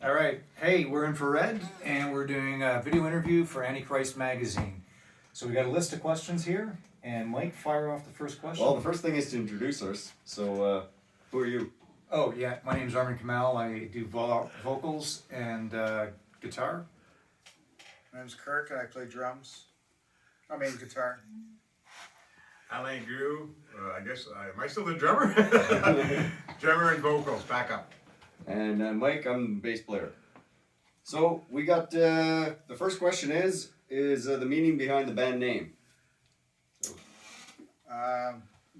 All right. Hey, we're Infrared, and we're doing a video interview for Antichrist magazine. So we got a list of questions here, and Mike, fire off the first question. Well, the first thing is to introduce us. So, who are you? Oh, yeah. My name's Armin Kamal. I do vocals and guitar. My name's Kirk, and I play drums. I mean guitar. Alain Gou, I guess, am I still the drummer? Drummer and vocals, back up. And Mike, I'm the bass player. So, we got, the first question is the meaning behind the band name.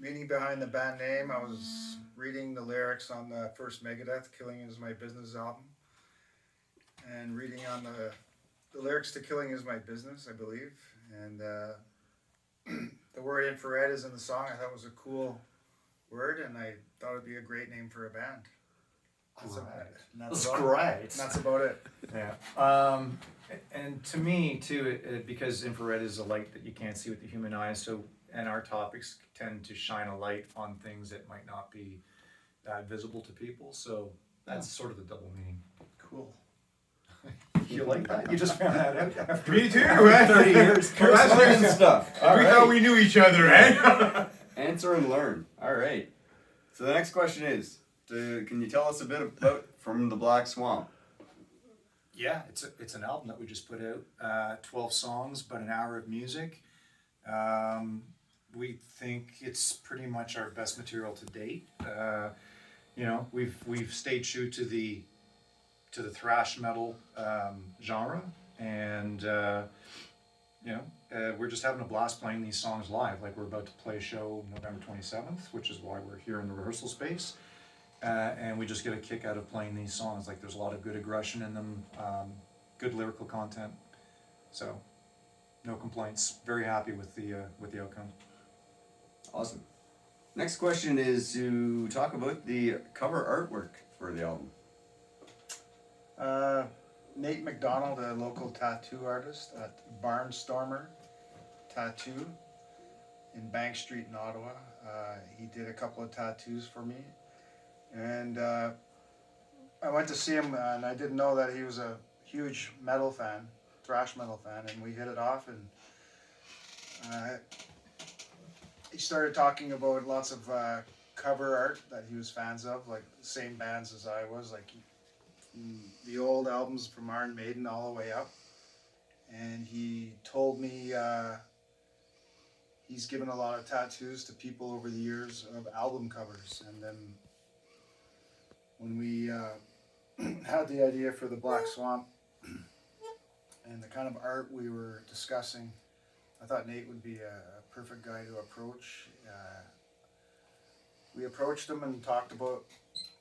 Meaning behind the band name, I was reading the lyrics on the first Megadeth, Killing Is My Business album. And reading on the lyrics to Killing Is My Business, I believe. And the word infrared is in the song. I thought it was a cool word, and I thought it'd be a great name for a band. That's great. That's about it. Yeah. And to me, too, because infrared is a light that you can't see with the human eye, and our topics tend to shine a light on things that might not be that visible to people. So that's sort of the double meaning. Cool. You like that? You just found that out after Me too, 30 years. That's learning stuff. We thought we knew each other, eh? Answer and learn. All right. So the next question is, can you tell us a bit about From the Black Swan? Yeah, it's an album that we just put out. 12 songs, but an hour of music. We think it's pretty much our best material to date. We've stayed true to the thrash metal genre, and we're just having a blast playing these songs live. Like, we're about to play a show November 27th, which is why we're here in the rehearsal space. And we just get a kick out of playing these songs. Like, there's a lot of good aggression in them, good lyrical content. So, no complaints. Very happy with the outcome. Awesome. Next question is to talk about the cover artwork for the album. Nate McDonald, a local tattoo artist at Barnstormer Tattoo in Bank Street in Ottawa. He did a couple of tattoos for me. And I went to see him, and I didn't know that he was a huge metal fan, thrash metal fan, and we hit it off, and he started talking about lots of cover art that he was fans of, like the same bands as I was, like the old albums from Iron Maiden all the way up. And he told me he's given a lot of tattoos to people over the years of album covers. And then when we had the idea for the Black Swan and the kind of art we were discussing, I thought Nate would be a perfect guy to approach. We approached him and talked about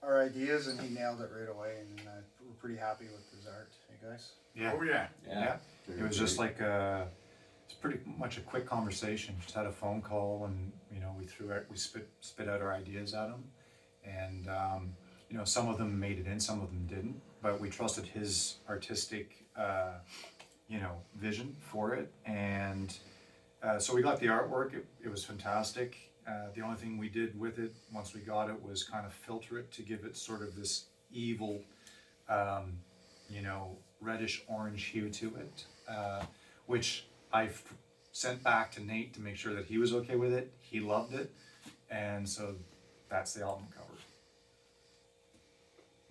our ideas, and he nailed it right away, and we're pretty happy with his art. Hey, guys? Yeah. Oh, yeah. Yeah. It was just like it's pretty much a quick conversation. Just had a phone call, and we spit out our ideas at him, and some of them made it in, some of them didn't, but we trusted his artistic vision for it, and so we got the artwork. It was fantastic. The only thing we did with it once we got it was kind of filter it to give it sort of this evil reddish orange hue to it, which I sent back to Nate to make sure that he was okay with it. He loved it, and so that's the album cover.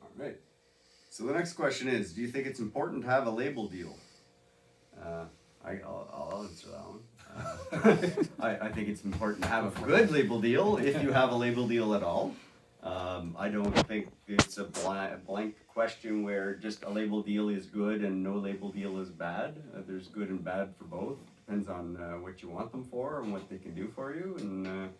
All right. So the next question is, do you think it's important to have a label deal? I'll answer that one. I think it's important to have a good label deal, if you have a label deal at all. I don't think it's a blank question where just a label deal is good and no label deal is bad. There's good and bad for both. Depends on what you want them for and what they can do for you. And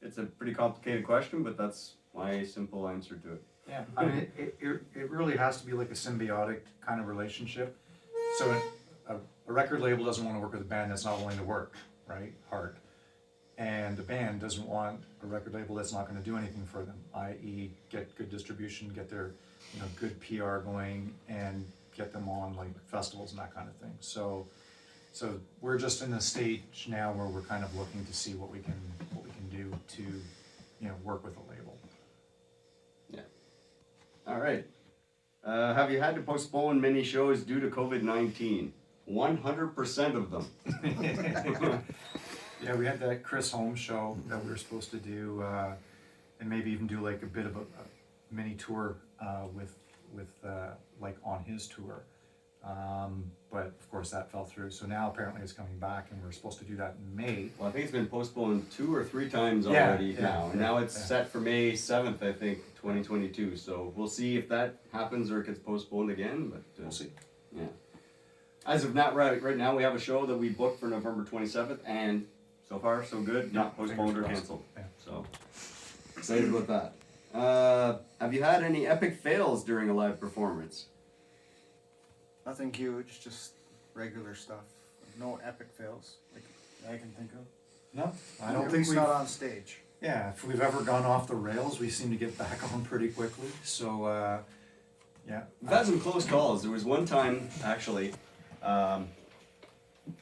it's a pretty complicated question, but that's my simple answer to it. Yeah, I mean, it really has to be like a symbiotic kind of relationship. So a record label doesn't want to work with a band that's not willing to work, right, hard. And the band doesn't want a record label that's not going to do anything for them, i.e. get good distribution, get their good PR going, and get them on like festivals and that kind of thing. So we're just in the stage now where we're kind of looking to see what we can do to work with a label. Yeah. All right. Have you had to postpone many shows due to COVID-19? 100% of them. Yeah, we had that Chris Holmes show that we were supposed to do, and maybe even do like a bit of a mini tour with like on his tour. But of course that fell through. So now apparently it's coming back, and we're supposed to do that in May. Well, I think it's been postponed 2 or 3 times Yeah, already yeah, now. And yeah, now it's yeah. set for May 7th, I think, 2022. So we'll see if that happens or it gets postponed again. But We'll see. yeah. As of now, right now we have a show that we booked for November 27th, and so far so good, not Yeah, postponed or fingers canceled. crossed. So excited about that. Have you had any epic fails during a live performance? Nothing huge, just regular stuff. No epic fails like I can think of. No, I At don't think least we've. not on stage. Yeah, if we've ever gone off the rails, we seem to get back on pretty quickly. So yeah. We've had some close calls. There was one time, actually,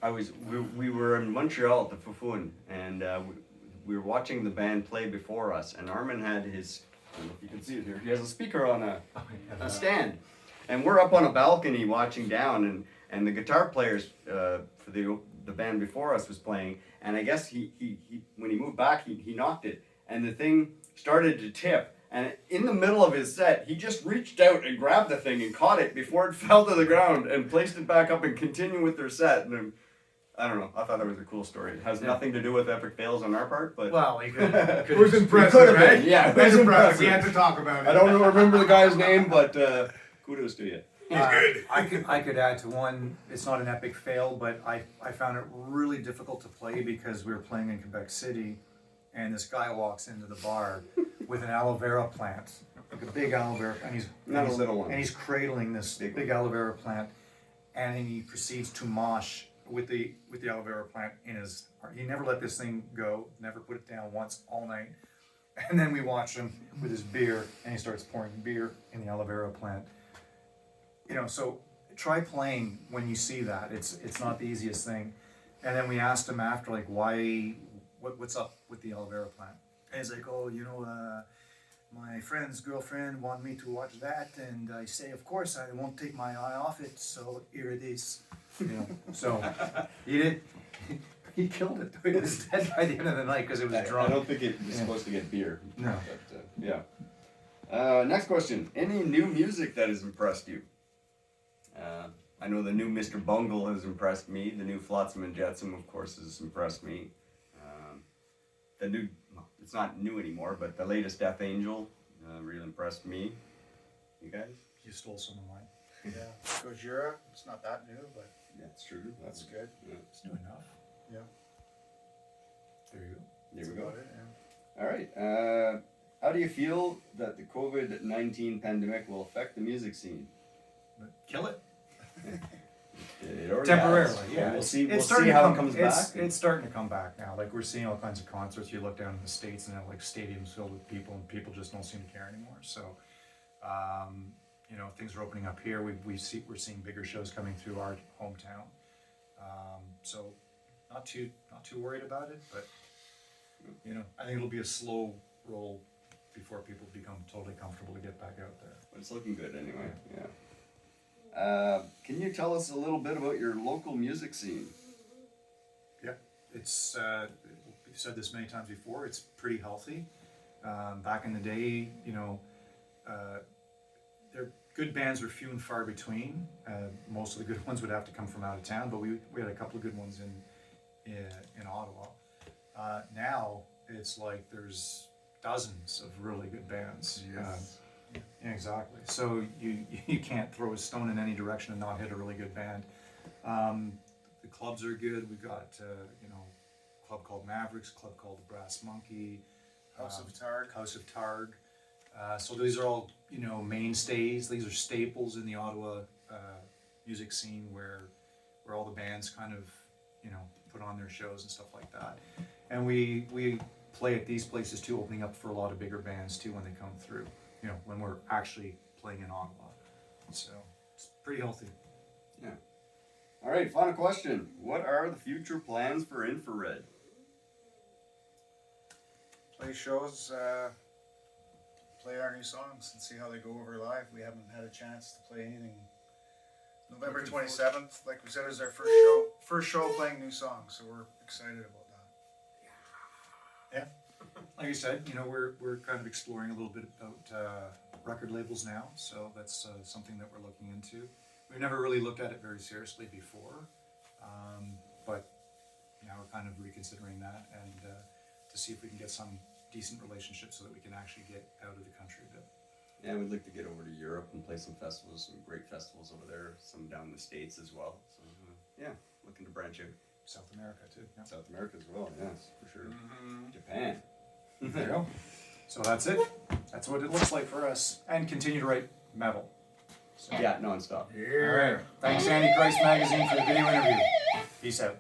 we were in Montreal at the Fufun, and we were watching the band play before us, and Armin had his, I don't know if you can see it here, he has a speaker on a stand, and we're up on a balcony watching down, and the guitar players for the band before us was playing, and I guess he when he moved back, he knocked it, and the thing started to tip. And in the middle of his set, he just reached out and grabbed the thing and caught it before it fell to the ground and placed it back up and continued with their set. And I don't know. I thought that was a cool story. It has nothing to do with epic fails on our part, but Well, we could. It was It impressive, could have right? been, yeah, It was impressive. We impressive. had to talk about it. I don't remember the guy's name, but kudos to you. He's good. I could add to one. It's not an epic fail, but I found it really difficult to play because we were playing in Quebec City, and this guy walks into the bar with an aloe vera plant, like a big aloe vera, and he's Not a little one. and he's cradling this big aloe vera plant, and then he proceeds to mosh with the aloe vera plant in his. He never let this thing go, never put it down once all night, and then we watch him with his beer, and he starts pouring beer in the aloe vera plant. You know, so try playing when you see that. It's not the easiest thing. And then we asked him after, like, what's up with the aloe vera plant? And he's like, oh, my friend's girlfriend wanted me to watch that, and I say, of course, I won't take my eye off it, so here it is. You know, so he did. He killed it. He was dead by the end of the night because it was I drunk. don't think it was supposed to get beer. No. But, yeah. Next question. Any new music that has impressed you? I know the new Mr. Bungle has impressed me. The new Flotsam and Jetsam, of course, has impressed me. The new, it's not new anymore, but the latest Death Angel really impressed me. You guys? You stole some of mine. Yeah. Gojira, it's not that new, but Yeah, it's true. that's good. Yeah. It's new enough. Yeah. There you go. There That's we go. about it, yeah. All right. How do you feel that the COVID-19 pandemic will affect the music scene? But kill it. It already Temporarily, has. yeah. We'll see. We'll starting see to how come, it comes it's, back. It's starting to come back now. Like we're seeing all kinds of concerts. You look down in the States and have like stadiums filled with people, and people just don't seem to care anymore. So, things are opening up here. We're seeing bigger shows coming through our hometown. So, not too worried about it, but I think it'll be a slow roll before people become totally comfortable to get back out there. But it's looking good anyway. Yeah. Can you tell us a little bit about your local music scene? Yeah, it's we've said this many times before. It's pretty healthy. Back in the day, their good bands were few and far between. Most of the good ones would have to come from out of town, but we had a couple of good ones in Ottawa. Now it's like there's dozens of really good bands. Yes. Yeah, exactly. So you can't throw a stone in any direction and not hit a really good band. The clubs are good. We've got a club called Mavericks, a club called the Brass Monkey, House of Targ. House of Targ. So these are all mainstays. These are staples in the Ottawa music scene where all the bands kind of put on their shows and stuff like that. And we play at these places too, opening up for a lot of bigger bands too when they come through. When we're actually playing in Ottawa. So it's pretty healthy. Yeah. All right. Final question. What are the future plans for Infrared? Play shows, play our new songs and see how they go over live. We haven't had a chance to play anything. November Looking forward. 27th, like we said, is our first show playing new songs, so we're excited about that. Like I said, you know, we're kind of exploring a little bit about record labels now, so that's something that we're looking into. We've never really looked at it very seriously before, but now we're kind of reconsidering that and to see if we can get some decent relationships so that we can actually get out of the country a bit. Yeah, we'd like to get over to Europe and play some festivals, some great festivals over there, some down in the States as well. So, yeah, looking to branch out. South America too. Yeah. South America as well, yes, for sure. Mm-hmm. Japan. There you go. So that's it. That's what it looks like for us. And continue to write metal. So, Yeah, non-stop. Yeah. all right. Thanks, Antichrist Magazine, for the video interview. Peace out.